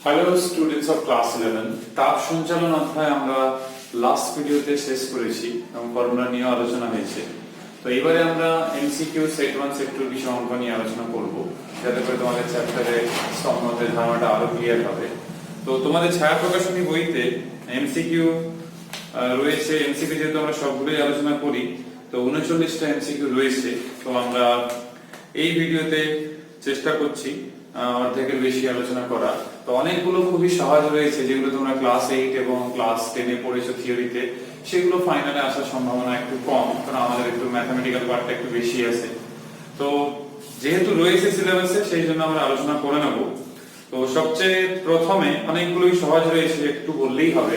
Hello students of class 11 তাপ সঞ্চালন অধ্যায় আমরা লাস্ট ভিডিওতে শেষ করেছি এবং ফর্মুলা নিয়ে আলোচনা হয়েছে। তো এবারে আমরা এমসিকিউ সেট 1 সেট 2 বিষয় অঙ্ক নিয়ে আলোচনা করব, যাতে করে তোমাদের চ্যাপ্টারে সম্বন্ধে ধারণাটা আরো ক্লিয়ার হবে। তো তোমাদের ছায়া প্রকাশনী বইতে এমসিকিউ রয়েছে। এমসিকিউ যেহেতু আমরা সবগুলোই আলোচনা করি, তো 39টা এমসিকিউ রয়েছে। তো আমরা এই ভিডিওতে চেষ্টা করছি অর্ধেকের বেশি আলোচনা করা। তো অনেকগুলো খুবই সহজ রয়েছে, যেগুলো তোমরা ক্লাস 8 এবং ক্লাস 10 এ পড়েছো থিওরিতে, সেগুলো ফাইনালে আসার সম্ভাবনা একটু কম, কারণ আমাদের একটু ম্যাথমেটিক্যাল পার্টটা একটু বেশি আছে। তো যেহেতু রয়েছে সিলেবাসে, সেই জন্য আমরা আলোচনা করে নেব। তো সবচেয়ে প্রথমে অনেকগুলোই সহজ রয়েছে, একটু বললেই হবে।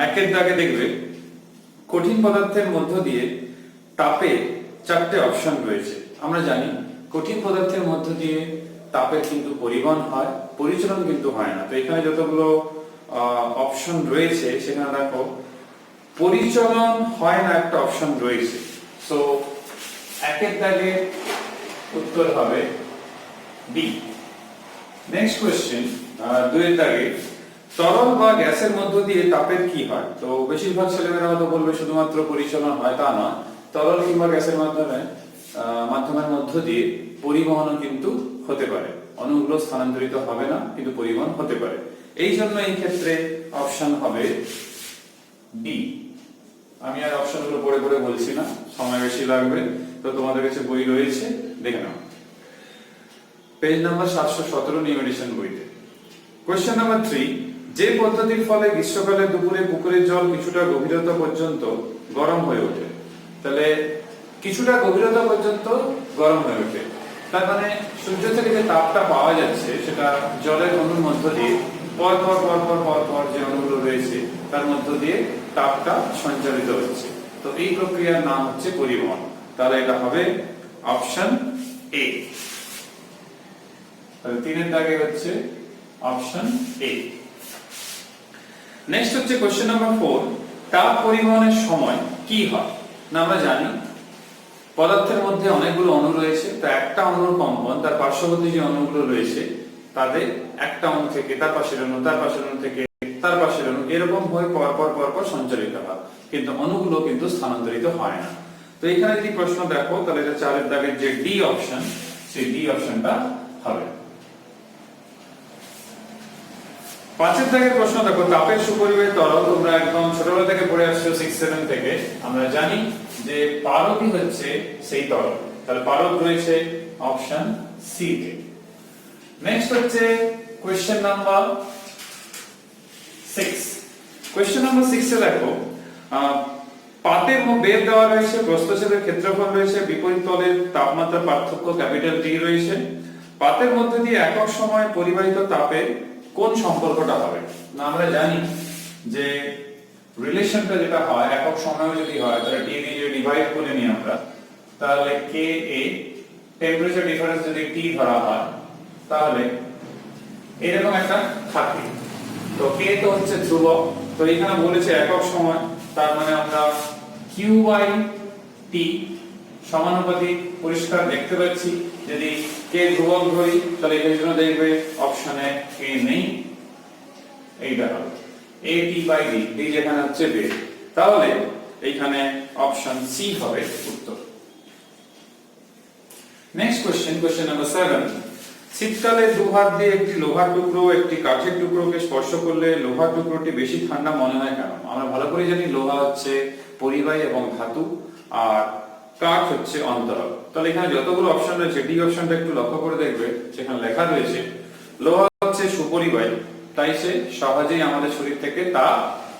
একের দাগে দেখবে কঠিন পদার্থের মধ্য দিয়ে তাপে 4টে অপশন রয়েছে। আমরা জানি কঠিন পদার্থের মধ্য দিয়ে তাপের কিন্তু পরিবহন হয়, পরিচালন কিন্তু হয় না। তো এখানে যতগুলো অপশন রয়েছে, সেখানে দেখো পরিচালন হয় না একটা অপশন রয়েছে। সো একের দাগে উত্তর হবে বি। নেক্সট কোশ্চেন, দুইয়ের দাগে তরল বা গ্যাসের মধ্য দিয়ে তাপের কি হয়? তো বেশিরভাগ ছেলেমেয়েরা হয়তো বলবে শুধুমাত্র পরিচালন হয়, তা না। তরল কিংবা গ্যাসের মাধ্যমের মধ্য দিয়ে পরিবহনও কিন্তু হতে পারে। অণুগুলো স্থানান্তরিত হবে না, কিন্তু পরিবহন হতে পারে। এই জন্য এই ক্ষেত্রে অপশন হবে ডি। আমি আর অপশনগুলো পড়ে পড়ে বলছি না, সময় বেশি লাগবে। তো তোমাদের কাছে বই রয়েছে, দেখে নাও। পেজ নাম্বার 717 নিউ এডিশন বইতে। কোশ্চেন নাম্বার 3, যে পদ্ধতির ফলে গ্রীষ্মকালে দুপুরে পুকুরের জল কিছুটা গভীরতা পর্যন্ত গরম হয়ে ওঠে। তাহলে কিছুটা গভীরতা পর্যন্ত গরম হয়ে ওঠে, তার মানে সূর্য থেকে যে তাপটা পাওয়া যাচ্ছে, সেটা জলের অণুর মধ্য দিয়ে পর পর যে অণুগুলো রয়েছে, তার মধ্য দিয়ে তাপটা সঞ্চালিত হচ্ছে। তো এই প্রক্রিয়ার নাম হচ্ছে পরিবহন। তাহলে এটা হবে অপশন এ। তাহলে 3-এর দাগে হচ্ছে অপশন এ। নেক্সট হচ্ছে কোশ্চেন নাম্বার 4, তাপ পরিবহনের সময় কি হয়? না, আমরা জানি পদার্থের মধ্যে অনেকগুলো অণু রয়েছে। তো একটা অণুর কম্পন তার পার্শ্ববর্তী যে অণুগুলো রয়েছে, তাদের একটা অণু থেকে তার পাশের অণু, তার পাশের অণু থেকে তার পাশের অণু, এরকম হয়ে পর সঞ্চালিত হয়, কিন্তু অণুগুলো কিন্তু স্থানান্তরিত হয় না। তো এখানে যদি প্রশ্ন দেখো, তাহলে এটা 4-এর দাগের যে ডি অপশন, সেই ডি অপশনটা হবে। 5-এর দাগের প্রশ্ন দেখো, তাপের সুপরিবাহী তরল। তোমরা একদম ছোটবেলা থেকে পড়ে আসছো 6-7 থেকে। আমরা জানি যে পারদই হচ্ছে সেই তরল। তাহলে পারদ রয়েছে অপশন সি তে। নেক্সট হচ্ছে কোশ্চেন নাম্বার 6। কোশ্চেন নাম্বার 6 এ দেখো, পাতের বেদ দেওয়া রয়েছে, প্রস্থচ্ছেদের ক্ষেত্রফল রয়েছে, বিপরীত তলের তাপমাত্রা পার্থক্য ক্যাপিটাল টি রয়েছে। পাতের মধ্যে দিয়ে একক সময়ে পরিবাহিত তাপের কোন সম্পর্কটা হবে? না, আমরা জানি যে রিলেশনটা যেটা হয়, একক সময়ে যদি হয়, তাহলে টি দিয়ে ডিভাইড করে নিই আমরা, তাহলে কে এ, টেম্পারেচার ডিফারেন্স যদি টি ধরা হয়, তাহলে এরকম একটা থাকে। তো কে তো হচ্ছে ধ্রুবক। তো এখানে বলেছে একক সময়, তার মানে আমরা কিউ বাই টি সমানুপাতিক পরিষ্কার দেখতে পাচ্ছি। যদি কে ধ্রুবক ধরি, তাহলে এর জন্য দেখবে অপশনে কে নেই, এইটা হবে এ টি বাই ডি, ডি যেখানে হচ্ছে বেদ। তাহলে এইখানে অপশন সি হবে উত্তর। নেক্সট কোশ্চেন, কোশ্চেন নাম্বার 7, শীতকালে দু হাত দিয়ে একটি লোহার টুকরো একটি কাঠের টুকরোকে স্পর্শ করলে লোহার টুকরোটি বেশি ঠান্ডা মনে হয় কেন? আমরা ভালো করে জানি লোহা হচ্ছে পরিবাহী এবং ধাতু, আর কাঠ হচ্ছে অন্তরক। তাহলে এখানে যতগুলো অপশন রয়েছে, ডি অপশনটা একটু লক্ষ্য করে দেখবে, সেখানে লেখা রয়েছে লোহা হচ্ছে সুপরিবাহী, তাই সে সহজেই আমাদের শরীর থেকে তা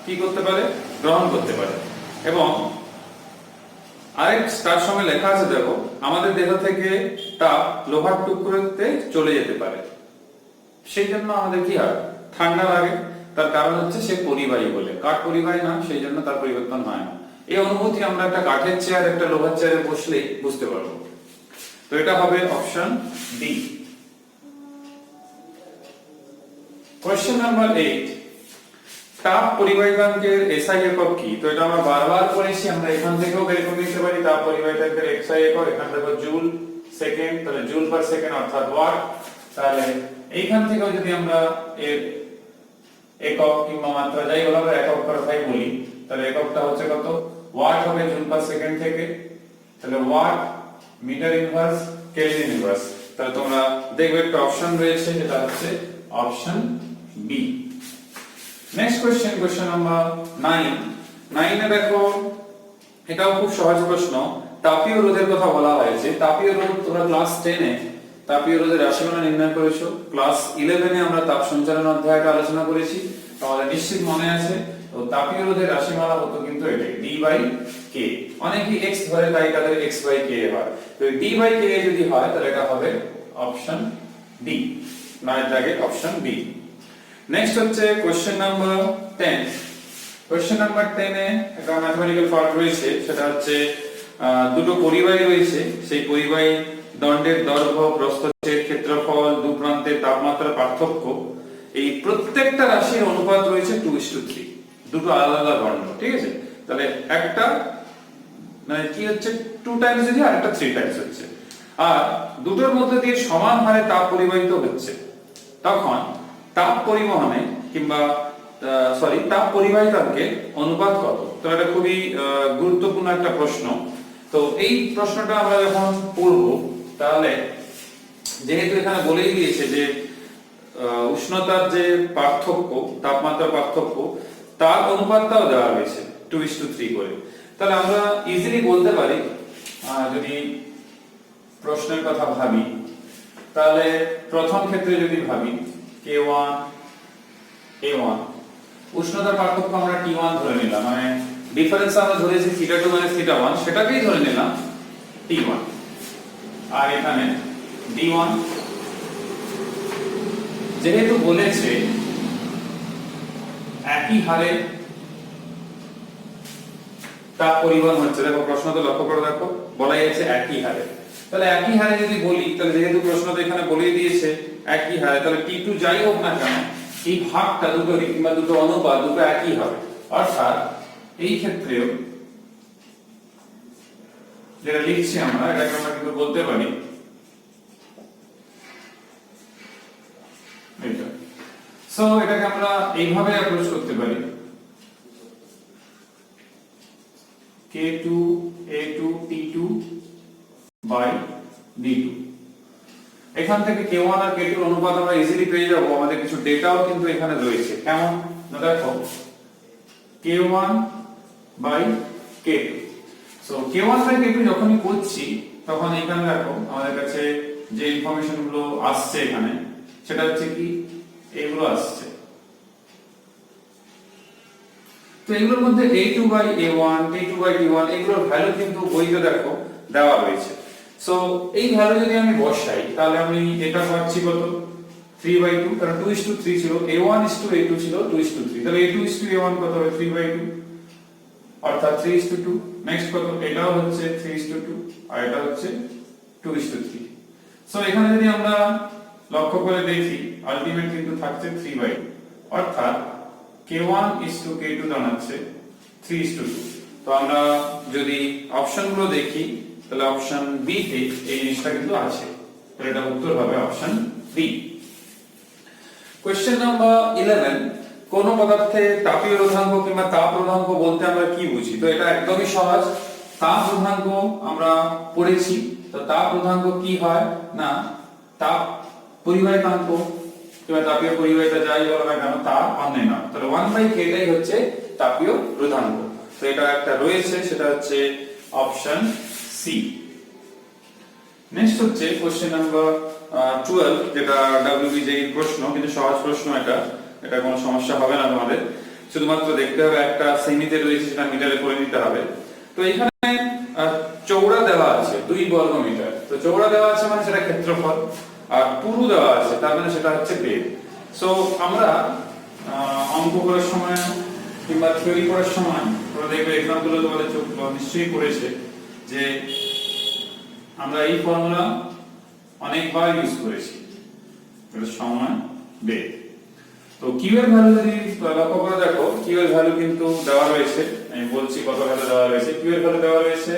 কি করতে পারে, গ্রহণ করতে পারে। এবং আরেক তার সঙ্গে লেখা আছে, দেখো আমাদের দেহ থেকে তাপ লোহার টুকরোতে চলে যেতে পারে, সেই জন্য আমাদের কি হয়, ঠান্ডা লাগে। তার কারণ হচ্ছে সে পরিবাহী বলে, কাঠ পরিবাহী না, সেই জন্য তার পরিবর্তন হয় না। এই অনুভূতি আমরা একটা কাঠের চেয়ার, একটা লোহার চেয়ারে বসলেই বুঝতে পারবো। তো এটা হবে অপশন ডি। কোশ্চেন নাম্বার 8, তাপ পরিবাহীকাঙ্কের এসআই একক কি? তো এটা আমরা বারবার পড়েছি, আমরা এখান থেকেও বের করে নিতে পারি। তাপ পরিবাহীকাঙ্কের এসআই একক, এখান থেকে জুল সেকেন্ড, তাহলে জুল পার সেকেন্ড অর্থাৎ ওয়াট। তাহলে এইখান থেকেও যদি আমরা এর একক কিংবা মাত্রা যাই বলা হয় একক কথাই বলি, তাহলে এককটা হচ্ছে কত, ওয়াট হবে জুল পার সেকেন্ড থেকে, তাহলে watt metre inverse kelvin inverse. তাহলে তোমরা দেখবে একটা অপশন রয়েছে, যেটা হচ্ছে option B. Next question, question number 9। 9 এ দেখো, এটাও খুব সহজ প্রশ্ন। তাপীয় রোধের কথা বলা হয়েছে। তাপীয় রোধ তোমরা ক্লাস 10 এ তাপীয় রোধের রাশিমালা নির্ণয় করেছো, ক্লাস 11 এ আমরা তাপ সঞ্চালন অধ্যায়টা আলোচনা করেছি, তোমাদের নিশ্চিত মনে আছে। তো তাপীয় রোধের রাশিমালা হতো কিন্তু এটাই d বাই k। অনেকেই x ধরে, তাই তাদের x বাই k হয়। তো d বাই k যদি হয় তাহলে এটা হবে অপশন ডি, 9 জায়গে অপশন বি। নেক্সট হচ্ছে কোশ্চেন নাম্বার 10। কোশ্চেন নাম্বার 10 এ একটা ম্যাথমেটিক্যাল পার্ট রয়েছে, সেটা হচ্ছে দুটো পরিবাহী রয়েছে, সেই পরিবাহী দণ্ডের দৈর্ঘ্য, প্রস্থচ্ছেদ, ক্ষেত্রফল, দু প্রান্তের তাপমাত্রার পার্থক্য, এই প্রত্যেকটা রাশির অনুপাত রয়েছে 2:3। দুটো আলাদা আলাদা দণ্ড, ঠিক আছে। তাহলে একটা মানে কি হচ্ছে 2 টাইমস যদি, আর একটা 3 টাইমস হচ্ছে, আর দুটোর মধ্যে দিয়ে সমান হারে তাপ পরিবাহিত হচ্ছে, তখন তাপ পরিবহনে কিংবা তাপ পরিবাহিতাঙ্কের অনুপাত কত? তো এটা খুবই গুরুত্বপূর্ণ একটা প্রশ্ন। তো এই প্রশ্নটা আমরা যখন পড়ব, তাহলে যেহেতু এখানে বলেই দিয়েছে যে উষ্ণতার যে পার্থক্য, তাপমাত্রার পার্থক্য, তার অনুপাতটাও দেওয়া হয়েছে 2:3 করে। তাহলে আমরা ইজিলি বলতে পারি, যদি প্রশ্নের কথা ভাবি, তাহলে প্রথম ক্ষেত্রে যদি ভাবি K1 A1, উষ্ণতার পার্থক্য আমরা T1 ধরে নিলাম, মানে ডিফারেন্স আমরা ধরেছি θ2 - θ1, সেটাকেই ধরে নিলাম T1। আর এখানে D1 যেহেতু বলেছে একই হারে তাপ পরিবহন হচ্ছে, দেখো প্রশ্ন তো লক্ষ্য করে দেখো, বলা হয়েছে একই হারে। তাহলে একই হারে যদি বলি, তাহলে যেহেতু প্রশ্ন তো এখানে বলেই দিয়েছে একই হারে, তাহলে T2 যাই হোক না কেন, এই ভাগটা দুটো কিংবা দুটো অনুপাত দুটো একই হবে। অর্থাৎ এই ক্ষেত্রেও যেটা লিখছি আমরা, এটাকে আমরা কিন্তু বলতে পারি এটা। সো এটাকে আমরা এইভাবে অ্যাপ্রোচ করতে পারি, K2 A2 T2 by D2। এখান থেকে K1 আর K2 এর অনুপাত আমরা ইজিলি পেয়ে যাব। আমাদের কিছু ডেটাও কিন্তু এখানে রয়েছে। কেমন না, দেখো K1 by K2। So K1 by K2 যখনই করছি, তখন এখানে দেখো আমাদের কাছে যে ইনফরমেশন গুলো আসছে এখানে, সেটা হচ্ছে কি, এগুলো আসছে। তো এগুলোর মধ্যে A2 by A1, T2 by T1, এগুলোর ভ্যালু কিন্তু বইতে দেখো দেওয়া রয়েছে। সো এই ভ্যালু যদি আমি বসাই, তাহলে আমি এটা পাচ্ছি কত, 3/2, কারণ 2:3 ছিল, A1:A2 ছিল 2:3, তাহলে A2:A1 কত হবে, 3/2, অর্থাৎ 3:2। নেক্সট কত, এটাও হচ্ছে 3:2, আর এটা হচ্ছে 2:3। সো এখানে যদি আমরা লক্ষ্য করে দেখি, আলটিমেট কিন্তু থাকছে 3/2, অর্থাৎ K1:K2 দাঁড়াচ্ছে 3:2। তো আমরা যদি অপশনগুলো দেখি, তাহলে অপশন বি তে এই জিনিসটা কিন্তু আছে, তাহলে এটা উত্তর হবে অপশন বি। Question number 11। কোন পদার্থে তাপীয় রোধাঙ্ক কিংবা তাপ রোধাঙ্ক বলতে আমরা কি বুঝি? তো এটা একদমই সহজ। তাপ রোধাঙ্ক আমরা পড়েছি। তো তাপ রোধাঙ্ক কি হয় না, তাপ পরিবাহিতাঙ্ক কিংবা তাপীয় পরিবাহিতা যাই বলো না কেন, তার অন্যান্য, তাহলে 1/k টাই হচ্ছে তাপীয় রোধাঙ্ক। তো এটা একটা রয়েছে, সেটা হচ্ছে অপশন সি। নেক্সট হচ্ছে কোশ্চেন নাম্বার 12, যেটা WBJE এর প্রশ্ন, কিন্তু সহজ প্রশ্ন। এটা কোনো সমস্যা হবে না তোমাদের, শুধুমাত্র দেখতে হবে একটা সেমিতে রয়েছে, সেটা মিটারে করে নিতে হবে। তো এখানে চৌড়া দেওয়া আছে 2 বর্গ মিটার। তো চৌড়া দেওয়া আছে মানে সেটা ক্ষেত্রফল, আর পুরু দেওয়া আছে তার মানে সেটা হচ্ছে বেগ। সো আমরা অঙ্ক করার সময় কিংবা থিওরি করার সময় তোমরা দেখবে এক্সাম্পল তোমাদের নিশ্চয়ই করেছে যে আমরা এই ফর্মুলা অনেকবার ইউজ করেছি, এটা সময় বেগ। তো কিউ এর ভ্যালু যদি লক্ষ্য করে দেখো, কিউ এর ভ্যালু কিন্তু দেওয়া রয়েছে, আমি বলছি কত ভ্যালু দেওয়া রয়েছে। কিউ এর ভ্যালু দেওয়া রয়েছে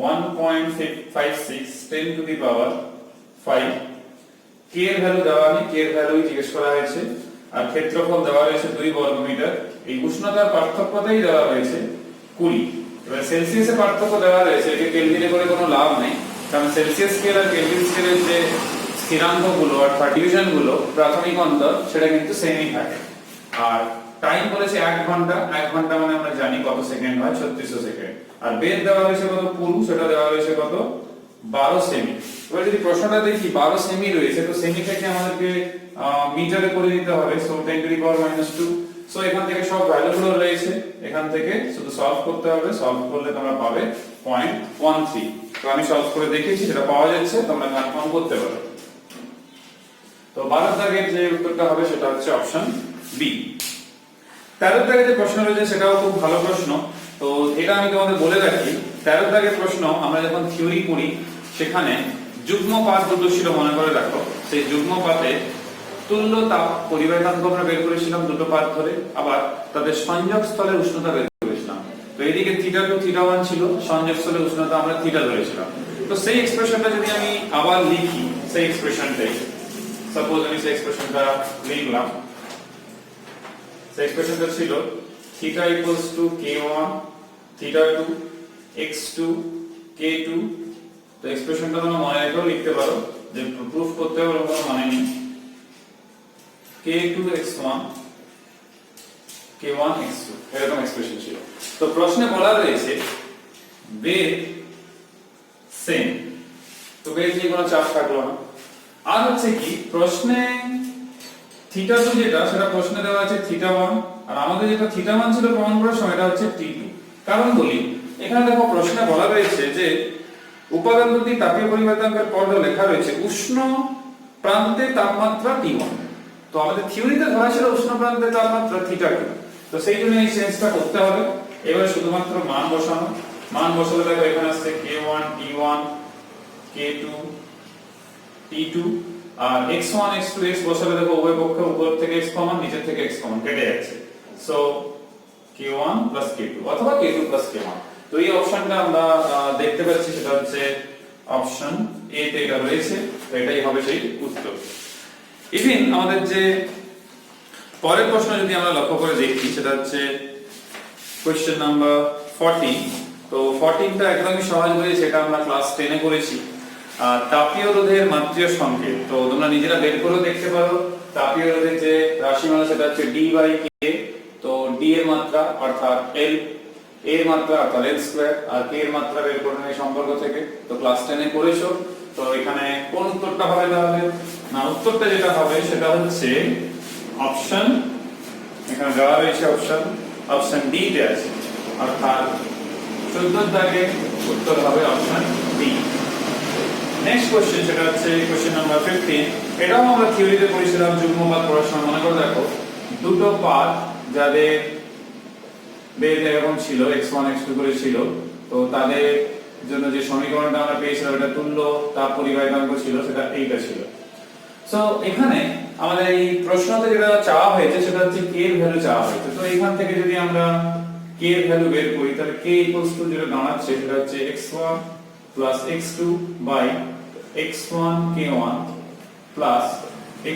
1.56 10 টু দি পাওয়ার 5 কে এর ভ্যালু দেওয়া নেই, কে এর ভ্যালু জিজ্ঞেস করা হয়েছে, আর ক্ষেত্রফল দেওয়া রয়েছে 2 বর্গ মিটার। এই উষ্ণতার পার্থক্যটাই দেওয়া হয়েছে 20। এবার সেলসিয়াসে পার্থক্য দেওয়া রয়েছে, একে কেলভিনে করে কোনো লাভ নেই, কারণ সেলসিয়াস স্কেল আর কেলভিন স্কেলের যে স্থিরাঙ্কগুলো অর্থাৎ ডিভিশনগুলো প্রাথমিক অন্তর সেটা কিন্তু সেমই থাকে। আর টাইম বলেছে 1 ঘন্টা, 1 ঘন্টা মানে আমরা জানি কত সেকেন্ড হয়, 3600 সেকেন্ড। আর বেদ দেওয়া হয়েছে কত, পুরু, সেটা দেওয়া হয়েছে কত, 12 সেমি। এবার যদি প্রশ্নটা দেখি 12 সেমি রয়েছে, তো সেমি থেকে আমাদেরকে মিটারে করে দিতে হবে, সো 10⁻²। সো এখান থেকে সব ভ্যালুগুলো রয়েছে, এখান থেকে শুধু সলভ করতে হবে, সলভ করলে তোমরা পাবে 0.13। তো আমি সলভ করে দেখিয়েছি, সেটা পাওয়া যাচ্ছে, তোমরা কনফার্ম করতে পারো। তো 12 দাগের যে উত্তরটা হবে সেটা হচ্ছে অপশন বি। 13 দাগের যে প্রশ্ন রয়েছে সেটাও খুব ভালো প্রশ্ন। তো এটা আমি তোমাদের বলে রাখি, 13 দাগের প্রশ্ন আমরা যখন থিওরি পড়ি সেখানে যুগ্মপাত দুটো ছিল, মনে করে রাখো। সেই যুগ্মপাতে তুল্য তাপ পরিবাহিতাঙ্ক আমরা বের করেছিলাম দুটো পাত ধরে, আবার তাদের সংযোগ স্থলের উষ্ণতা বের করেছিলাম। তো এদিকে θ2 θ1 ছিল, সংযোগ স্থলের উষ্ণতা আমরা θ ধরেছিলাম। তো সেই এক্সপ্রেশনটা যদি আমি আবার লিখি, সেই এক্সপ্রেশনটাই সাপোজ আমি সেই এক্সপ্রেশনটা লিখলাম। সেই এক্সপ্রেশনটা ছিল θ k1 θ2 x2 k2। তো এক্সপ্রেশনটা তোমরা মনে রেখেও লিখতে পারো, যে প্রুফ করতে হবে কোনো মানে নেই। k2 x1 k1 x2 এরকম এক্সপ্রেশন ছিল। তো প্রশ্নে বলা রয়েছে বেদ সেম, তো বেদ নিয়ে কোনো চাপ থাকলো না। আর হচ্ছে কি, প্রশ্নে θ2 যেটা, সেটা প্রশ্নে দেওয়া আছে θ1, আর আমাদের যেটা θ1 ছিল প্রমাণ করার সময় এটা হচ্ছে t2। কারণ বলি, এখানে দেখো প্রশ্নে বলা রয়েছে যে উপাদান দুটি তাপীয় পরিবাহিতাঙ্কের পদ লেখা রয়েছে উষ্ণ প্রান্তে তাপমাত্রা T1। তো আমাদের থিওরিতে ধরা ছিল উষ্ণ প্রান্তে তাপমাত্রা θ2, তো সেই জন্য এই চেঞ্জটা করতে হবে। এবারে শুধুমাত্র মান বসানো, মান বসালে দেখো এখানে আসছে k1 t1 k2 t2, আর x1 x2 x বসালে দেখো উভয় পক্ষে উপর থেকে x কমন, নিচে থেকে x কমন কেটে যাচ্ছে। সো k1 k2 অথবা k2 k1। তো এই অপশনটা আমরা দেখতে পাচ্ছি, সেটা হচ্ছে অপশন এ তে এটা রয়েছে। তো এটাই হবে সেই উত্তর। ইভেন আমাদের যে পরের প্রশ্ন যদি আমরা লক্ষ্য করে দেখি, সেটা হচ্ছে কোশ্চেন নাম্বার 14। তো 14টা একদমই সহজ রয়েছে, এটা আমরা ক্লাস 10 এ করেছি। তাপীয় রোধের মাত্রিয় সংকেত, তো তোমরা নিজেরা বের করে দেখতে পারো। তাপীয় রোধের যে রাশিমালা সেটা হচ্ছে d/k। তো d এর মাত্রা অর্থাৎ l, এর মাত্রা অর্থাৎ l স্কয়ার, আর k এর মাত্রা বের করে এই সম্পর্ক থেকে। তো ক্লাস 10 এ করেছো। তো এখানে কোন উত্তরটা হবে তাহলে? না, উত্তরটা যেটা হবে সেটা হচ্ছে অপশন, এখানে দেওয়া রয়েছে অপশন ডি তে আছে, অর্থাৎ 14 দাগে উত্তর হবে অপশন ডি। নেক্সট কোশ্চেন, সেটা হচ্ছে কোশ্চেন নাম্বার 15। এটাও আমরা থিওরিতে পড়েছিলাম, যুগ্মপাত পড়ার সময়। মনে করে দেখো দুটো পাত যাদের বেদ এরকম ছিল, x1 x2 করে ছিল, তো তাদের জন্য যে সমীকরণটা আমরা পেয়েছিলাম এটা তুল্য তাপ পরিবাহিতাঙ্ক ছিল, সেটা এইটা ছিল। সো এখানে আমাদের এই প্রশ্নতে যেটা চাওয়া হয়েছে সেটা হচ্ছে k এর ভ্যালু চাওয়া হয়েছে। তো এখান থেকে যদি আমরা k এর ভ্যালু বের করি, তাহলে k যেটা দাঁড়াচ্ছে সেটা হচ্ছে x1 x2 x1 k1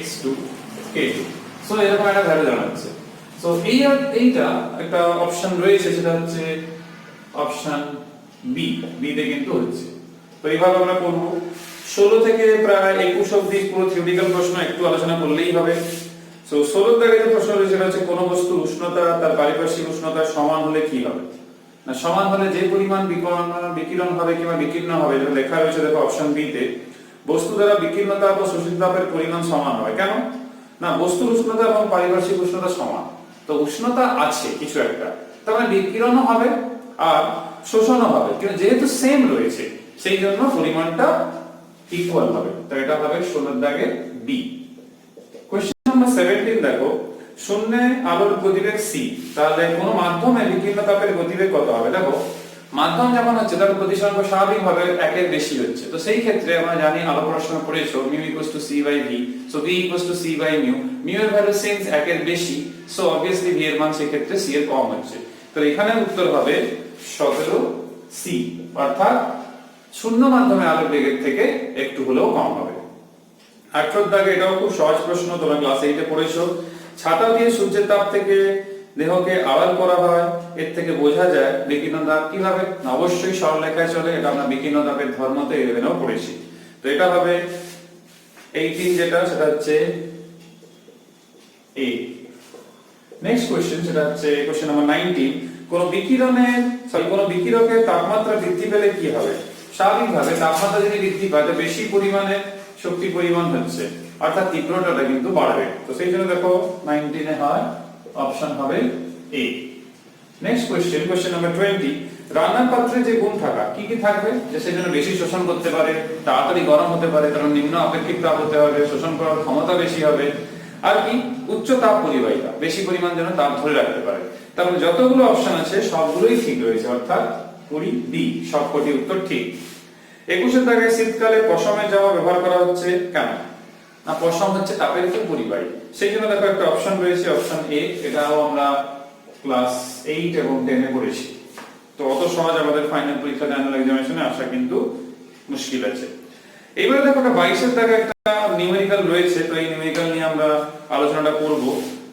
x2 k2। So এরকম একটা ভ্যালু দাঁড়াচ্ছে। সো এইটা একটা অপশন রয়েছে, সেটা হচ্ছে অপশন বি। বি তে কিন্তু হচ্ছে। তো এইভাবে আমরা করব। 16 থেকে প্রায় 21 অবধি পুরো থিওরিক্যাল প্রশ্ন একটু আলোচনা করলেই হবে। সো 16 দাগে যে প্রশ্ন রয়েছে সেটা হচ্ছে কোন বস্তুর উষ্ণতা তার পারিপার্শ্বিক উষ্ণতার সমান হলে কি হবে? না, সমান হলে যে পরিমাণ বিকিরণ হবে কিংবা বিকীর্ণ হবে, যেটা লেখা রয়েছে দেখো অপশন বি তে, বস্তু দ্বারা বিকীর্ণ তাপ ও শোষিত তাপের পরিমাণ সমান হয়। কেন? না, বস্তুর উষ্ণতা এবং পারিপার্শ্বিক উষ্ণতা সমান। তো উষ্ণতা আছে কিছু একটা, তার মানে বিকিরণও হবে আর শোষণও হবে, কিন্তু যেহেতু সেম রয়েছে সেই জন্য পরিমাণটা ইকুয়াল হবে। তো এটা হবে 16 দাগে বি। কোশ্চেন নাম্বার 17 দেখো, শূন্যে আলোর গতিবেগ c, তাহলে কোন মাধ্যমে বিকীর্ণ তাপের গতিবেগ কত হবে? দেখো মাধ্যম যখন হচ্ছে তার প্রতিসরাঙ্ক স্বাভাবিকভাবে 1 এর বেশি হচ্ছে। তো সেই ক্ষেত্রে আমরা জানি, আলো পড়ার সময় পড়েছো μ c/v, সো v c/μ। μ এর ভ্যালু সিন্স 1 এর বেশি, সো obviously v এর মান সেই ক্ষেত্রে c এর কম হচ্ছে। তো এখানে উত্তর হবে 17c, অর্থাৎ শূন্য মাধ্যমে আলোর বেগের থেকে একটু হলেও কম হবে। 18 দাগে এটাও খুব সহজ প্রশ্ন, তোমরা ক্লাস 8 এ পড়েছো। ছাতা দিয়ে সূর্যের তাপ থেকে দেহকে আড়াল করা হয়, এর থেকে বোঝা যায় বিকিরণ তাপ কিভাবে। অবশ্যই সরলরেখায় চলে, এটা আমরা বিকিরণ তাপের ধর্মতে 11 এও পড়েছি। তো এটা হবে 18 যেটা, সেটা হচ্ছে এ। নেক্সট কোশ্চেন, সেটা হচ্ছে কোশ্চেন নাম্বার 19। কোন বিকিরকের তাপমাত্রা বৃদ্ধি পেলে কি হবে? স্বাভাবিকভাবে তাপমাত্রা যদি বৃদ্ধি পায়, বেশি পরিমাণে শক্তি পরিমাণ হচ্ছে, অর্থাৎ তীব্রতাটা কিন্তু বাড়বে। তো সেই জন্য দেখো 19 এ হয় অপশন হবে A. Next question, question number 20। রান্নার পাত্রে যে গুণ থাকা কি কি থাকবে? যে সেজন্য বেশি শোষণ করতে পারে, তাড়াতাড়ি গরম হতে পারে, কারণ নিম্ন আপেক্ষিক তাপ হতে হবে, শোষণ করার ক্ষমতা বেশি হবে, আর কি উচ্চ তাপ পরিবাহিতা, বেশি পরিমাণ যেন তাপ ধরে রাখতে পারে। তারপরে যতগুলো অপশন আছে সবগুলোই ঠিক রয়েছে, অর্থাৎ 20 ডি সবকটি উত্তর ঠিক। 21 দাগে শীতকালে পশমের জামা ব্যবহার করা হচ্ছে কেন? না, পশম হচ্ছে তাপের খুব পরিবাহী, সেই জন্য দেখো একটা অপশন রয়েছে, অপশন এ। এটাও আমরা ক্লাস 8 এবং 10 এ পড়েছি। তো অত সহজ আমাদের ফাইনাল পরীক্ষা অ্যানুয়াল এক্সামিনেশনে আসা কিন্তু মুশকিল আছে। এবারে দেখো 22 দাগে একটা নিউমেরিক্যাল রয়েছে, তো এই নিউমেরিক্যাল নিয়ে আমরা আলোচনাটা করব।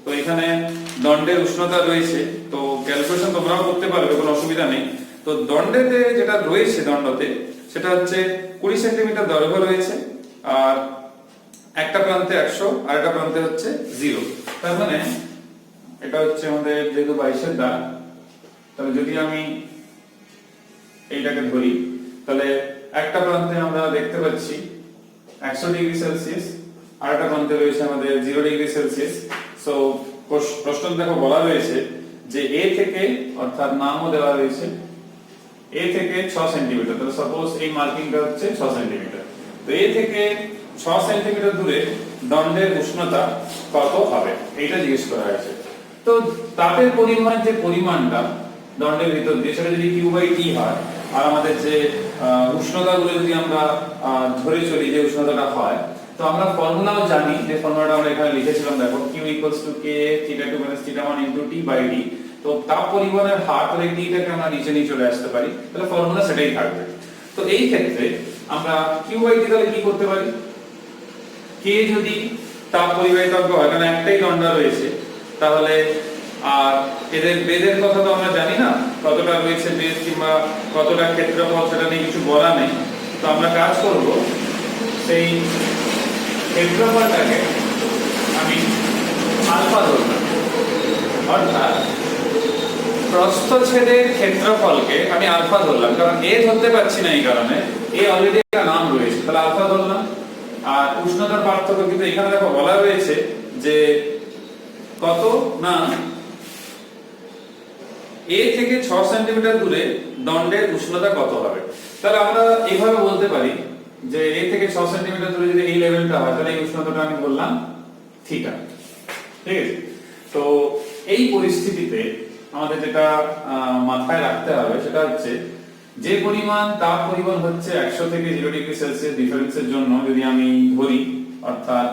তো এখানে দণ্ডের উষ্ণতা রয়েছে, তো ক্যালকুলেশন তোমরাও করতে পারবে, কোনো অসুবিধা নেই। তো দণ্ডেতে যেটা রয়েছে, দণ্ডতে সেটা হচ্ছে 20 সেন্টিমিটার দৈর্ঘ্য রয়েছে, আর একটা প্রান্তে 100 আর একটা প্রান্তে হচ্ছে 0। তার মানে এটা হচ্ছে আমাদের যেহেতু 22 দাগ, তাহলে যদি আমি এইটাকে ধরি, তাহলে একটা প্রান্তে আমরা দেখতে পাচ্ছি 100 ডিগ্রি সেলসিয়াস, আর একটা প্রান্তে রয়েছে আমাদের 0 ডিগ্রি সেলসিয়াস। সো প্রশ্ন দেখো বলা রয়েছে যে এ থেকে, অর্থাৎ নামও দেওয়া রয়েছে, এ থেকে 6 সেন্টিমিটার, তাহলে সাপোজ এই মার্কিংটা হচ্ছে 6 সেন্টিমিটার। তো এ থেকে 6 সেন্টিমিটার দূরে দণ্ডের উষ্ণতা কত হবে, এইটা জিজ্ঞেস করা হয়েছে। তো তাপের পরিমাণ, যে পরিমাণটা দণ্ডের ভিতর দিয়ে, সেটা যদি Q/T হয়, আর আমাদের যে উষ্ণতাগুলো যদি আমরা ধরে চলি, যে উষ্ণতাটা হয়, তো আমরা ফর্মুলাও জানি, যে ফর্মুলাটা আমরা এখানে লিখেছিলাম, দেখো Q = K θ2 - θ1 × T/D। তো তাপ পরিবহনের হার, তাহলে T-টাকে আমরা নিচে নিয়ে চলে আসতে পারি, তাহলে ফর্মুলা সেটাই থাকবে। তো এই ক্ষেত্রে আমরা Q/T তাহলে কি করতে পারি? K যদি তাপ পরিবাহিতাঙ্ক হয়, কারণ একটাই দণ্ড রয়েছে, তাহলে আর এদের বেদের কথা তো আমরা জানি না, কতটা রয়েছে বেদ কিংবা কতটা ক্ষেত্রফল, সেটা নিয়ে কিছু বলা নেই। তো আমরা কাজ করব, সেই ক্ষেত্রফলটাকে আমি আলফা ধরলাম, অর্থাৎ প্রস্থচ্ছেদের ক্ষেত্রফলকে আমি আলফা ধরলাম, কারণ এ ধরতে পারছি না, এই কারণে এ অলরেডি একটা নাম রয়েছে, তাহলে আলফা ধরলাম। আর উষ্ণতার পার্থক্য কিন্তু এখানে দেখো বলা রয়েছে যে কত, না এ থেকে 6 সেন্টিমিটার দূরে দণ্ডের উষ্ণতা কত হবে। তাহলে আমরা এইভাবে বলতে পারি যে এ থেকে 6 সেন্টিমিটার দূরে যদি এই লেভেলটা হয়, তাহলে এই উষ্ণতাটা আমি বললাম থিটা। ঠিক আছে? তো এই পরিস্থিতিতে আমাদের যেটা মাথায় রাখতে হবে, সেটা হচ্ছে যে পরিমাণ তাপ পরিবহন হচ্ছে 100 থেকে 0 ডিগ্রি সেলসিয়াস ডিফারেন্সের জন্য, যদি আমি ধরি, অর্থাৎ,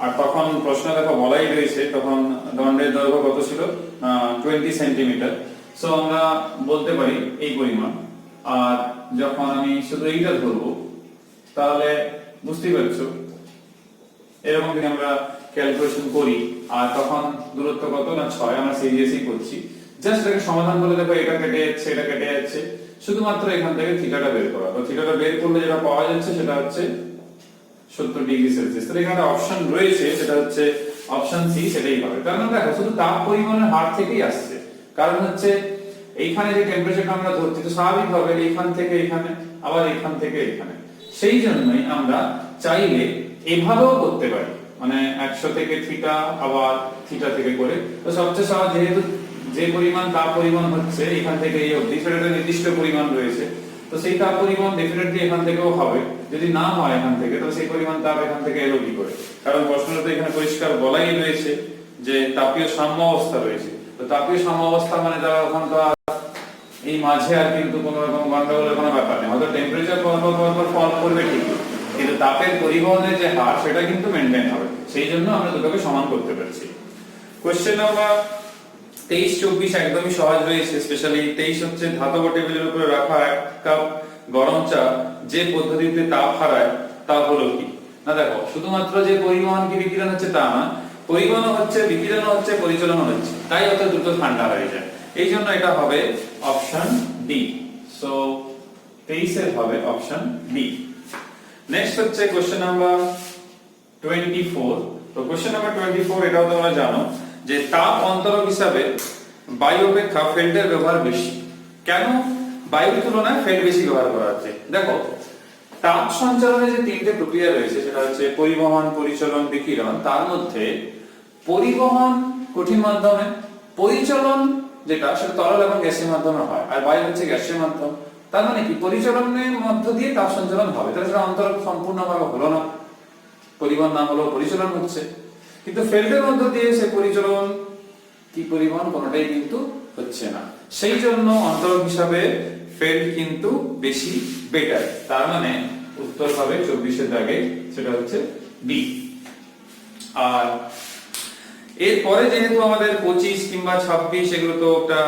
আর তখন প্রশ্ন দেখো বলাই রয়েছে, তখন দণ্ডের দৈর্ঘ্য কত ছিল? 20 সেন্টিমিটার। সো আমরা বলতে পারি এই পরিমাণ। আর যখন আমি শুধু এইটা ধরবো, তাহলে বুঝতেই পারছো, এরকম যদি আমরা ক্যালকুলেশন করি, আর তখন দূরত্ব কত, না 6, আমরা সিরিয়াসই করছি, জাস্ট এটাকে সমাধান করে দেখো, এটা কেটে যাচ্ছে, এটা কেটে যাচ্ছে, শুধুমাত্র এখান থেকে থিটাটা বের করা। তো থিটাটা বের করলে যেটা পাওয়া যাচ্ছে, সেটা হচ্ছে 70 ডিগ্রি সেলসিয়াস। তাহলে এখানে অপশন রয়েছে, সেটা হচ্ছে অপশন সি, সেটাই হবে। কারণ দেখো শুধু তাপ পরিবহনের হার থেকেই আসছে, কারণ হচ্ছে এইখানে যে টেম্পারেচারটা আমরা ধরছি, তো স্বাভাবিকভাবে এইখান থেকে এখানে, আবার এখান থেকে এখানে, সেই জন্যই আমরা চাইলে এভাবেও করতে পারি, মানে 100 থেকে থিটা, আবার থিটা থেকে করে। তো সবচেয়ে সহজ, যেহেতু যে পরিমাণ তাপ পরিবহন হচ্ছে এখান থেকে এই অবধি, সেটা একটা নির্দিষ্ট পরিমাণ রয়েছে, তো সেই তাপ পরিবহন ডেফিনেটলি এখান থেকেও হবে। যদি না হয় এখান থেকে, তো সেই পরিমাণ তাপ এখান থেকে এলো কি করে? কারণ প্রশ্নটা তো এখানে পরিষ্কার বলাই রয়েছে যে তাপীয় সাম্য অবস্থা রয়েছে। তো তাপীয় সাম্য অবস্থা মানে যারা ওখান তো এই মাঝে আর কিন্তু কোনো রকম গন্ডগোলের কোনো ব্যাপার নেই, হয়তো টেম্পারেচার পরপর ফল করবে ঠিকই, কিন্তু তাপের পরিবহনের যে হার, সেটা কিন্তু মেনটেন হবে। সেই জন্য আমরা দুটোকে সমান করতে পারছি। কোশ্চেন নাম্বার 23-24 একদমই সহজ রয়েছে। স্পেশালি 23 হচ্ছে ধাতব টেবিলের উপরে রাখা 1 কাপ গরম চাপ যে পদ্ধতিতে তাপ হারায় তা হলো কি? না দেখো, শুধুমাত্র যে পরিবহন কি বিকিরণ হচ্ছে তা না, পরিবহন হচ্ছে, বিকিরণ হচ্ছে, পরিচালন হচ্ছে, তাই অত দ্রুত ঠান্ডা হয়ে যায়। এই জন্য এটা হবে অপশন ডি। সো 23 এর হবে অপশন ডি। নেক্সট হচ্ছে কোশ্চেন নাম্বার 24। তো কোশ্চেন নাম্বার 24 এটাও তোমরা জানো যে তাপ অন্তরক হিসাবে বায়ু অপেক্ষা ফেল্ডের ব্যবহার বেশি। কেন বায়ুর তুলনায় ফেল্ড বেশি ব্যবহার করা হচ্ছে? দেখো, তাপ সঞ্চালনে যে তিনটে প্রক্রিয়া রয়েছে সেটা হচ্ছে পরিবহন, পরিচালন, বিকিরণ। তার মধ্যে পরিবহন কঠিন মাধ্যমে, পরিচালন যেটা সেটা তরল এবং গ্যাসের মাধ্যমে হয়, আর বায়ু হচ্ছে গ্যাসের মাধ্যম। তার মানে কি পরিচালনের মধ্য দিয়ে তাপ সঞ্চালন হবে, তাহলে সেটা অন্তরক সম্পূর্ণভাবে হলো না, পরিবহন না হলেও পরিচালন হচ্ছে। কিন্তু ফেল্ডের মধ্য দিয়ে সে পরিচালন কি পরিবহন কোনোটাই কিন্তু হচ্ছে না। সেই জন্য অন্তরক হিসাবে ফেল্ড কিন্তু বেশি বেটার। তার মানে উত্তর হবে 24 এর দাগে, সেটা হচ্ছে বি। আর এরপরে যেহেতু আমাদের 25 কিংবা 26 এগুলো তো একটা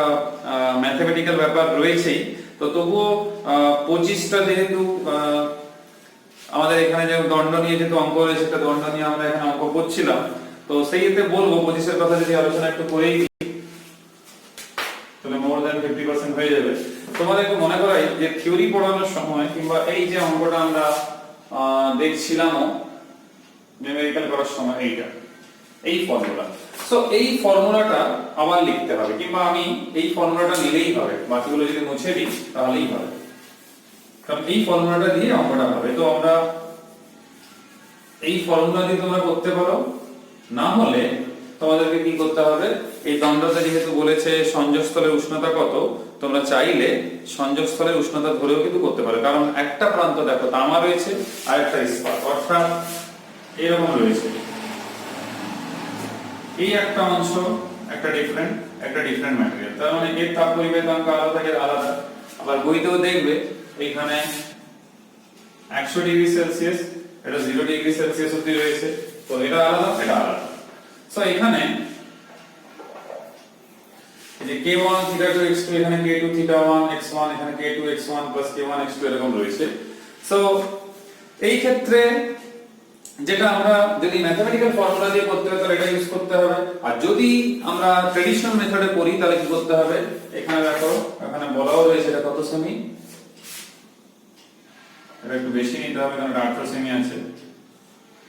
ম্যাথমেটিক্যাল ব্যাপার রয়েছেই, তো তবুও 25টা যেহেতু আমাদের এখানে যে দণ্ড নিয়ে যেহেতু অঙ্ক রয়েছে, একটা দণ্ড নিয়ে আমরা এখানে অঙ্ক করছিলাম, তো সেই এতে বলবো 25 এর কথা যদি আলোচনা একটু করেই তাহলে মোর দ্যান 50% হয়ে যাবে। তোমাদের একটু মনে করাই যে থিওরি পড়ানোর সময় কিংবা এই যে অঙ্কটা আমরা দেখছিলাম নিউমেরিক্যাল করার সময়, এই ফর্মুলা, সো এই ফর্মুলাটা আবার লিখতে হবে, কিংবা আমি এই ফর্মুলাটা নিলেই হবে, বাকিগুলো যদি মুছে দিই তাহলেই হবে, কারণ এই ফর্মুলাটা দিয়ে অঙ্কটা হবে। তো আমরা এই ফর্মুলা দিয়ে তোমরা করতে পারো, না হলে তোমাদেরকে কি করতে হবে, এই দণ্ডটা যেহেতু বলেছে সংযোগস্থলের উষ্ণতা কত, তোমরা চাইলে সংযোগস্থলের উষ্ণতা ধরেও কিন্তু করতে পারো। কারণ একটা প্রান্ত দেখো তামা রয়েছে আর একটা ইস্পাত, অর্থাৎ এরকম রয়েছে, এই একটা অংশ একটা ডিফারেন্ট ম্যাটেরিয়াল, তার মানে এর তাপ পরিবেশনাঙ্ক আলাদা থেকে আলাদা। আবার বইতেও দেখবে এখানে 100 ডিগ্রি সেলসিয়াস, এটা 0 ডিগ্রি সেলসিয়াস অবধি রয়েছে, তো এটা আলাদা এটা আলাদা। সো এখানে এই যে k1 θ2 x2, এখানে k2 θ1 x1, এখানে k2 x1 k1 x2 এরকম রয়েছে। সো এই ক্ষেত্রে যেটা আমরা যদি ম্যাথমেটিক্যাল ফর্মুলা দিয়ে করতে হয় তাহলে এটা ইউজ করতে হবে, আর যদি আমরা ট্রেডিশনাল মেথডে করি তাহলে কি করতে হবে, এখানে দেখো এখানে বলাও রয়েছে এটা কত সেমি, এটা একটু বেশি নিতে হবে কারণ 18 সেমি আছে,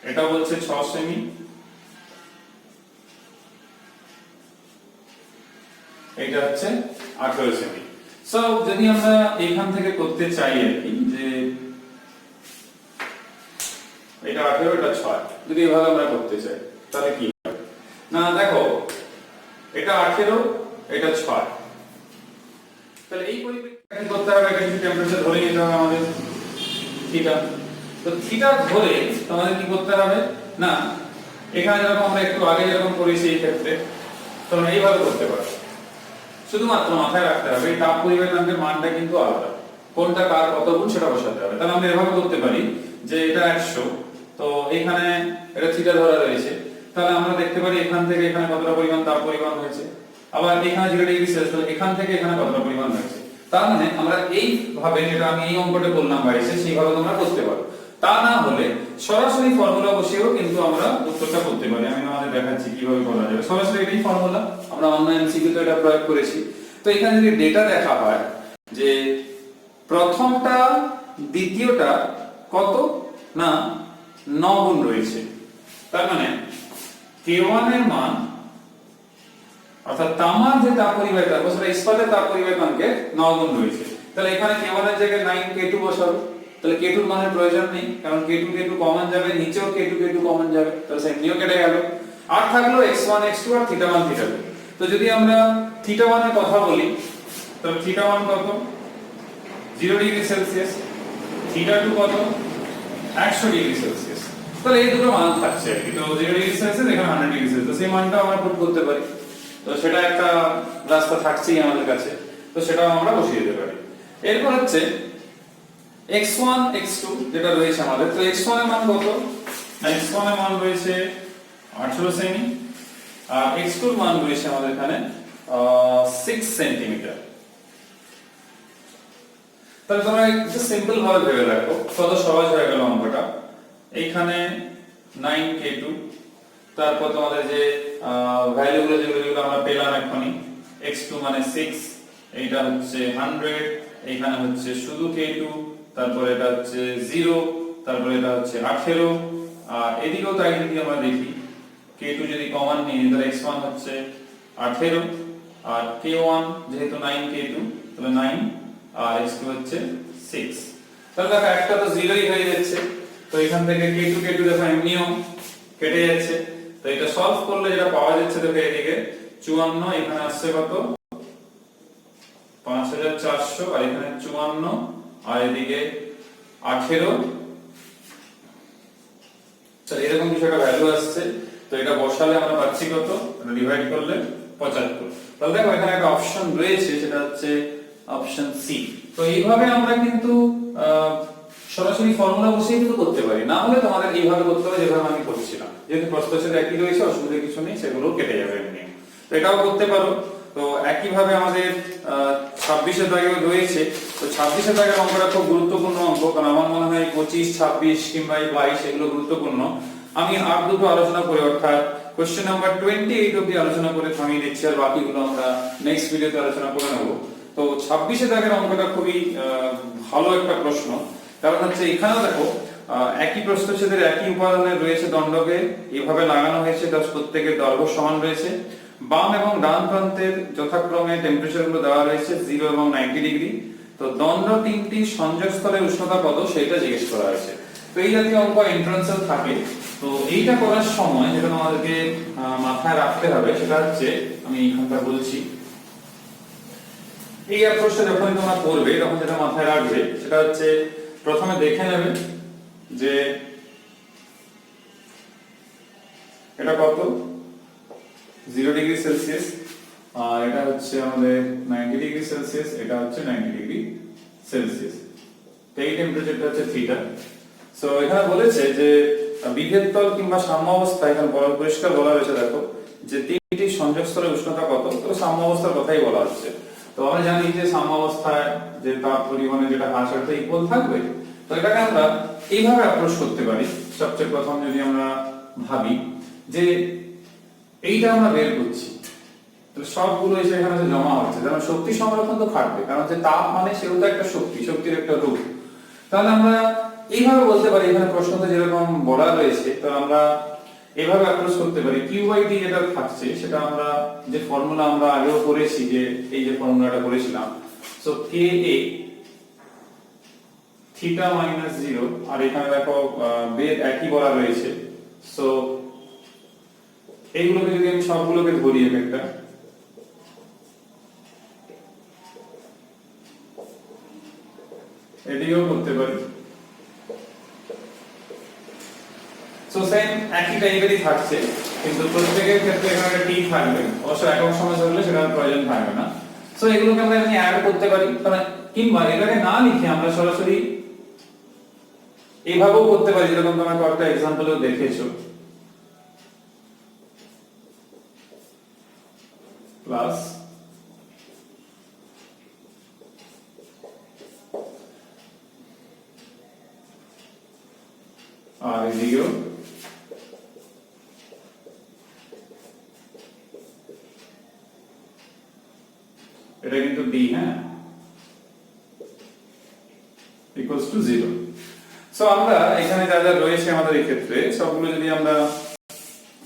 এটা বলছে 6 সেমি, এটা হচ্ছে 18 সেমি। সো যদি আমরা এখান থেকে করতে চাই আর কি, যে এটা 18 এটা 6, যদি এভাবে আমরা করতে চাই তাহলে কি হবে, না দেখো এটা 18 এটা 6, তাহলে এই পরিপ্রেক্ষিতে করতে হবে, এটা কিন্তু টেম্পারেচার ধরে নিতে হবে আমাদের থিটা। তো থিটা ধরে তোমাদের কি করতে হবে, না এখানে যেরকম আমরা একটু আগে যেরকম করেছি এই ক্ষেত্রে তোমরা এইভাবে করতে পারো, শুধুমাত্র মাথায় রাখতে হবে এই তাপ পরিবেশনাঙ্কের মানটা কিন্তু আলাদা, কোনটা কার কত গুণ সেটা বসাতে হবে। তাহলে আমরা এভাবে করতে পারি যে এটা 100, তো এখানে এটা থিটা ধরা রয়েছে, তাহলে আমরা দেখতে পারি এখান থেকে এখানে কতটা পরিমাণ তাপ পরিবহন হয়েছে, আবার এখানে 0 ডিগ্রি সেলসিয়াস, তাহলে এখান থেকে এখানে কতটা পরিমাণ হয়েছে। তার মানে আমরা এইভাবে, যেটা আমি এই অঙ্কটা বললাম বাইরে, সেইভাবে তোমরা করতে পারো। তা না হলে সরাসরি ফর্মুলা বসিয়েও কিন্তু আমরা উত্তরটা করতে পারি। আমি তোমাদের দেখাচ্ছি কিভাবে করা যাবে। সরাসরি এটাই ফর্মুলা, আমরা অন্য এমসিকিউ তে এটা প্রয়োগ করেছি। তো এখানে যদি ডেটা দেখা হয় যে প্রথমটা দ্বিতীয়টা কত, না 9 গুণ রয়েছে, তার মানে k1 এর মান, অর্থাৎ তামার যে তাপ পরিবাহিতাঙ্ক সেটা ইস্পাতের তাপ পরিবাহিতাঙ্কে 9 গুণ রয়েছে। তাহলে এখানে k1 এর জায়গায় 9 k2 বসাবো, তাহলে k2 এর মানের প্রয়োজন নেই, কারণ k2 কমন যাবে, নিচেও k2 কমন যাবে, তাহলে সেমনিও কেটে গেল। আর থাকলো x1 x2 আর θ1 θ2। তো যদি আমরা θ1 এর কথা বলি, তাহলে θ1 কত, 0 ডিগ্রি সেলসিয়াস, θ2 কত, 100 ডিগ্রি সেলসিয়াস। তাহলে এই দুটো মান থাকছে আর কি, তো 0 ডিগ্রি সেলসিয়াস এখানে 100 ডিগ্রি সেলসিয়াস, সেই মানটা আমরা পুট করতে পারি। তো সেটা একটা রাস্তা থাকছেই আমাদের কাছে, তো সেটাও আমরা বসিয়ে দিতে পারি। এরপর হচ্ছে x1 x2 যেটা রয়েছে আমাদের, তো x1 এর মান কত, x1 এর মান রয়েছে 18 সেমি, আর x2 এর মান রয়েছে আমাদের এখানে 6 সেন্টিমিটার। তো তাহলে তোমরা একটু সিম্পল ভাবে ভেবে রাখো, কত সহজ হয়ে গেল অঙ্কটা। এইখানে 9k2, তারপর তোমাদের যে ভ্যালুগুলো যেগুলো আমরা পেলাম এখনই, x2 মানে 6, এইটা হচ্ছে 100, এইখানে হচ্ছে শুধু k2, তারপর এটা হচ্ছে 0, তারপর এটা হচ্ছে 18, আর এদিকেও তাই যদি আমরা দেখি k2 যদি কমন নিই তাহলে x1 হচ্ছে 18, আর k1 যেহেতু 9k2 তাহলে 9, আর x2 হচ্ছে 6। তাহলে দেখো একটা তো 0ই হয়ে যাচ্ছে, তো এখান থেকে k2 দেখো এমনিও কেটে যাচ্ছে। তো এটা সলভ করলে যেটা পাওয়া যাচ্ছে দেখো এদিকে 54, এখানে আসছে কত 5400, আর এখানে 54, আর এদিকে 18। তো এরকম কিছু একটা ভ্যালু আসছে। তো এটা বসালে আমরা পাচ্ছি কত, এটা ডিভাইড করলে 75। তাহলে দেখো এখানে একটা অপশন রয়েছে, সেটা হচ্ছে অপশন সি। তো এইভাবে আমরা কিন্তু সরাসরি ফর্মুলা বসিয়ে কিন্তু করতে পারি, না হলে তোমাদের এইভাবে করতে হবে যেভাবে আমি করছিলাম। যেহেতু প্রশ্নটা একই রয়েছে, অসুবিধা কিছু নেই, সেগুলো কেটে যাবে এমনি। তো এটাও করতে পারো। তো একইভাবে আমাদের 26 এর দাগেও রয়েছে। তো 26 এর দাগের অঙ্কটা খুব গুরুত্বপূর্ণ অঙ্ক, কারণ আমার মনে হয় 25, 26 কিংবা 22 এগুলো গুরুত্বপূর্ণ। আমি আর দুটো আলোচনা করে, অর্থাৎ কোশ্চেন নাম্বার 28 অবধি আলোচনা করে থামিয়ে দিচ্ছি, আর বাকিগুলো আমরা নেক্সট ভিডিওতে আলোচনা করে নেব। তো 26 এর দাগের অঙ্কটা খুবই ভালো একটা প্রশ্ন, কারণ হচ্ছে এখানেও দেখো একই প্রস্থচ্ছেদের একই উপাদানের রয়েছে দণ্ডকে, এভাবে লাগানো হয়েছে, তার প্রত্যেকের দৈর্ঘ্য সমান রয়েছে। বাম এবং ডান প্রান্তের যথাক্রমে টেম্পারেচার গুলো দেওয়া রয়েছে 0 এবং 90 ডিগ্রি। তো দণ্ড তিনটি সংযোগস্থলের উষ্ণতা কত সেটা জিজ্ঞেস করা হয়েছে। তো এই জাতীয় অঙ্ক এন্ট্রান্সেও থাকে। তো এইটা করার সময় যেটা আমাদেরকে মাথায় রাখতে হবে সেটা হচ্ছে, আমি এখানটা বলছি, এই অ্যাপ্রোচটা যখন তোমরা করবে তখন যেটা মাথায় রাখবে সেটা হচ্ছে, প্রথমে দেখে নেবে যে এটা কত 0 ডিগ্রি সেলসিয়াস, আর এটা হচ্ছে আমাদের 90 ডিগ্রি সেলসিয়াস, এটা হচ্ছে 90 ডিগ্রি সেলসিয়াস। তো এই টেম্পারেচারটা হচ্ছে থিটা। সো এখানে বলেছে যে বিভেদ তল কিংবা সাম্য অবস্থা, এখানে পরিষ্কার বলা হয়েছে দেখো যে তিনটি সংযোগস্থলের উষ্ণতা কত। তো সাম্য অবস্থার কথাই বলা হচ্ছে। তো আমরা জানি যে সাম্য অবস্থায় যে তাপ পরিমাণে যেটা হ্রাস হয় সেটা ইকুয়াল থাকবে। তো এটাকে আমরা এইভাবে অ্যাপ্রোচ করতে পারি। সবচেয়ে প্রথম যদি আমরা ভাবি যে এইটা আমরা বের করছি, তো সবগুলো এসে এখানে জমা হচ্ছে, যেমন শক্তি সংরক্ষণ তো খাটবে, কারণ হচ্ছে তাপ মানে সেও তো একটা শক্তি, শক্তির একটা রূপ। তাহলে আমরা এইভাবে বলতে পারি, এখানে প্রশ্নতে যেরকম বলা রয়েছে, তো আমরা এভাবে অ্যাপ্রোচ করতে পারি। q/d যেটা থাকছে সেটা আমরা যে ফর্মুলা আমরা আগেও করেছি, যে এই যে ফর্মুলাটা করেছিলাম, সো ka থিটা মাইনাস 0, আর এখানে দেখো বেদ একই বলা রয়েছে। সো এইগুলোকে যদি আমি সবগুলোকে ধরি একটা, এদিকেও করতে পারি। সো সেম একই টাইপেরই থাকছে, কিন্তু প্রত্যেকের ক্ষেত্রে এখানে টি থাকবে, অবশ্য একক সময় ধরলে সেটার প্রয়োজন থাকবে না। সো এগুলোকে আমরা এখানে অ্যাড করতে পারি, কিংবা এটাকে না লিখে আমরা সরাসরি এইভাবেও করতে পারি, যেরকম তোমরা কয়েকটা এক্সাম্পলেও দেখেছো। প্লাস আর এদিকেও এটা কিন্তু d, হ্যাঁ, ইকুয়ালস টু 0। সো আমরা এখানে যা যা রয়েছে আমাদের এই ক্ষেত্রে সবগুলো যদি আমরা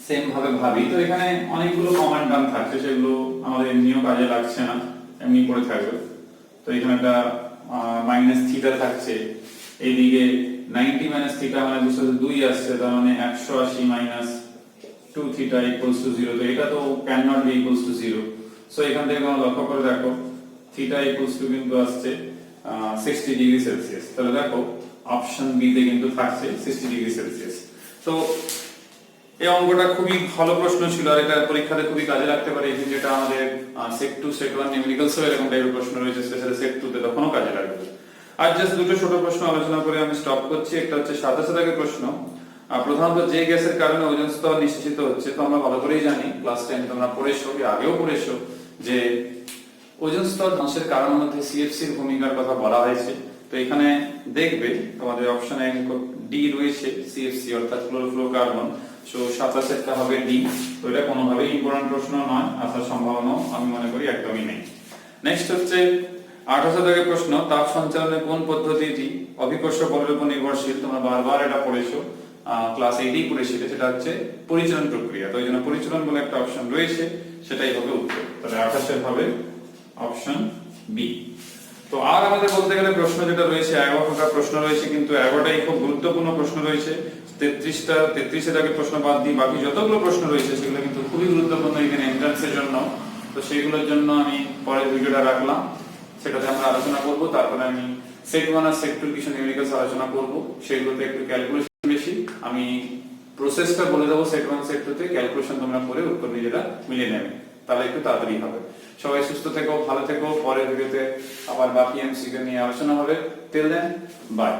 সেম ভাবে ভাবি, তো এখানে অনেকগুলো কমন টার্ম থাকছে, সেগুলো আমাদের এমনিও কাজে লাগছে না, এমনি পড়ে থাকবে। তো এখানে একটা মাইনাস থিটা থাকছে, এইদিকে 90 মাইনাস থিটা মানে 202 আসছে, তার মানে 180 মাইনাস 2 থিটা ইকুয়ালস টু 0। তো এটা তো can not be equals to 0। So এখান থেকে তোমরা লক্ষ্য করে দেখো থিটা ইকুয়ালস টু কিন্তু আসছে 60 ডিগ্রি সেলসিয়াস। তাহলে দেখো অপশন বি তে কিন্তু থাকছে 60 ডিগ্রি সেলসিয়াস। তো এই অঙ্কটা খুবই ভালো প্রশ্ন ছিল, আর এটা পরীক্ষাতে খুবই কাজে লাগতে পারে। এই যেটা আমাদের সেট 2 সেট 1 নিউমেরিক্যালস এর এরকম টাইপের প্রশ্ন রয়েছে, স্পেশালি সেট 2 তে তখনও কাজে লাগবে। আর জাস্ট দুটো ছোট প্রশ্ন আলোচনা করে আমি স্টপ করছি। একটা হচ্ছে 27 দাগের প্রশ্ন, প্রধানত যে গ্যাসের কারণে ওজোন স্তর নিঃশেষিত হচ্ছে। তো আমরা ভালো করেই জানি, ক্লাস 10 তোমরা পড়েছো, আগেও পড়েছো, যে ওজোন স্তর ধ্বংসের কারণের মধ্যে সিএফসি এর ভূমিকার কথা বলা হয়েছে। তো এখানে দেখবে তোমাদের অপশনে ডি রয়েছে সিএফসি অর্থাৎ ক্লোরোফ্লোরোকার্বন, সো 27 হবে ডি। তো এটা কোনোভাবেই ইম্পর্টেন্ট প্রশ্ন নয়, আসার সম্ভাবনা আমি মনে করি একদমই নেই। নেক্সট হচ্ছে 28 দাগের প্রশ্ন, তাপ সঞ্চালনের কোন পদ্ধতিটি অভিকর্ষ বলের উপর নির্ভরশীল? তোমরা বারবার এটা পড়েছো, ক্লাস 8 পড়েছিলে, সেটা হচ্ছে পরিচলন প্রক্রিয়া। তো এই জন্য পরিচলন বলে একটা অপশন রয়েছে, সেটাই হবে উত্তর। তাহলে 28 হবে অপশন বি। তো আর আমাদের বলতে গেলে প্রশ্ন যেটা রয়েছে 11টা প্রশ্ন রয়েছে, কিন্তু 11টাই খুব গুরুত্বপূর্ণ প্রশ্ন রয়েছে। 33 দাগের প্রশ্ন বাদ দিয়ে বাকি যতগুলো প্রশ্ন রয়েছে সেগুলো কিন্তু খুবই গুরুত্বপূর্ণ এখানে এন্ট্রান্সের জন্য। তো সেগুলোর জন্য আমি পরের ভিডিওটা রাখলাম, সেটাতে আমরা আলোচনা করব। তারপরে আমি সেট 1 আর সেট 2 কিছু নিউমেরিক্যালস আলোচনা করব, সেগুলোতে একটু ক্যালকুলেশন বেশি। আমি প্রসেসটা বলে দেবো সেট 1 সেট 2 তে, ক্যালকুলেশন তোমরা করে উত্তর নিজেরা মিলিয়ে নেবে, তাহলে একটু তাড়াতাড়ি হবে। সবাই সুস্থ থেকো, ভালো থেকো। পরের ভিডিওতে আবার বাকি এমসিকিউ নিয়ে আলোচনা হবে। Till then, by.